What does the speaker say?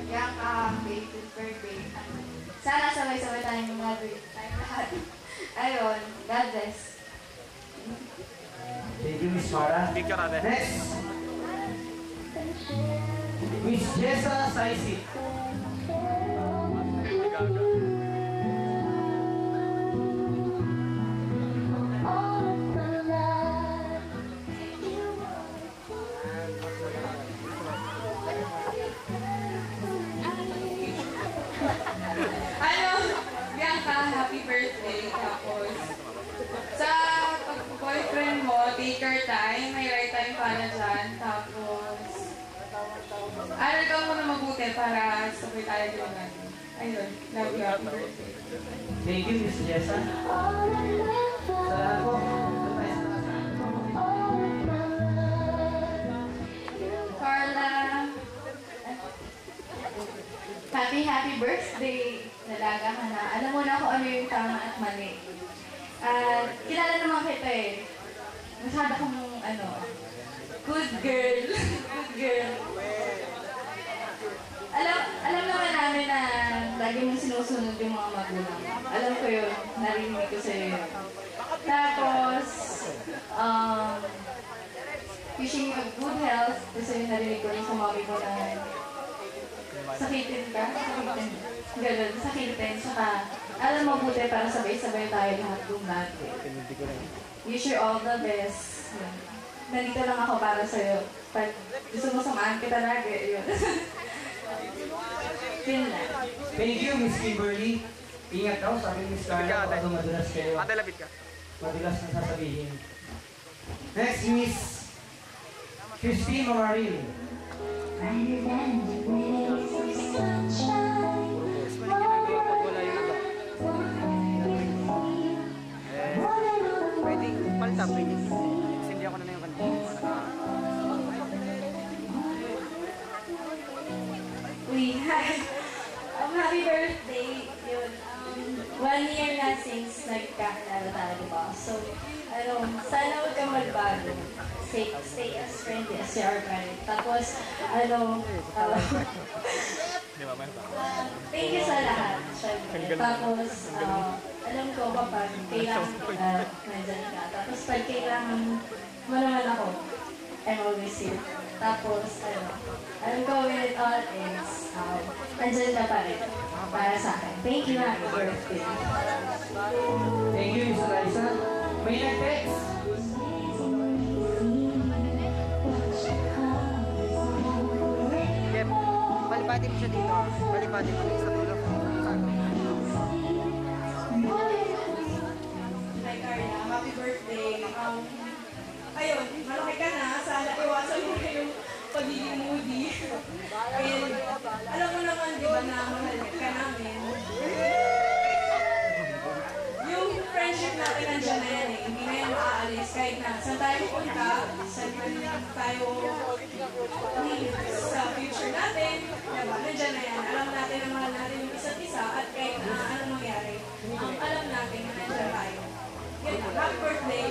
Kaya ka-belated birthday. Sana sabay-sabay tayong mag-birthday tayo lahat. Ayun, God bless. Thank you, Miss Mara. Next, Miss Jessa Saisi. Ano, Bianca, happy birthday. Tapos, sa boyfriend mo, take your time. May right time para dyan. Tapos, aral ka muna mabuti para sabay tayo doon natin. Ayun, love you, happy birthday. Thank you, Miss Jessa. Salamat po. Carla, happy birthday. Nalaga ka na. Alam mo na kung ano yung tama at mali. At kilala naman kita eh. Masyado kang good girl. Good girl. Alam naman namin na lagi mong sinusunod yung mga magulang. Alam ko yun. Narinig ko sa'yo yun. Tapos, wishing you good health. Kasi narinig ko rin sa mami ko na sakitin ka. Sakitin. Ganun. Sakitin. Saka, alam mo buti para sabay-sabay tayo lahat dumati. Wish you all the best. Nandito lang ako para sa'yo. Pag gusto mo samahan kita lagi, yun. Thank you, Miss Kimberly. Ingat daw, sabi ni Miss Carla, baka madulas kayo. Ate, labit ka. Madulas na sasabihin. Next, Miss Christine Mamaril. Pwedeng palta, pwedeng sindi ako na yung kanta. Uy, hi! Happy birthday! Yun, 1 year na since nagkakilala tayo, diba? So, sana huwag kang magbago. Stay as friendly as you are right. Tapos, thank you sa lahat, syempre. Tapos, alam ko kapag kailangan nandyan ka. Tapos, pag kailangan mo naman ako, I'm always here. Tapos, alam ko when it all ends, nandyan ka pa rin para sa akin. Thank you, happy birthday. Thank you, Miss Liza. May nag-text. Balibatin mo siya dito. Balibatin mo sa dulo. Hi, Carla. Happy birthday. Ayun, malaki ka na. Sana iwasan mo na yung pagiging moody. And alam mo naman, di ba, na mahal ka namin. Yung friendship natin nandiyan na yan eh. Hindi na yan maaalis. Kahit na saan tayo pupunta, saan tayo sa future natin, diba? Nandiyan na yan. Alam natin na mahal natin yung isa't isa at kahit na anong mangyari, alam natin na nandiyan tayo. Yan, happy birthday.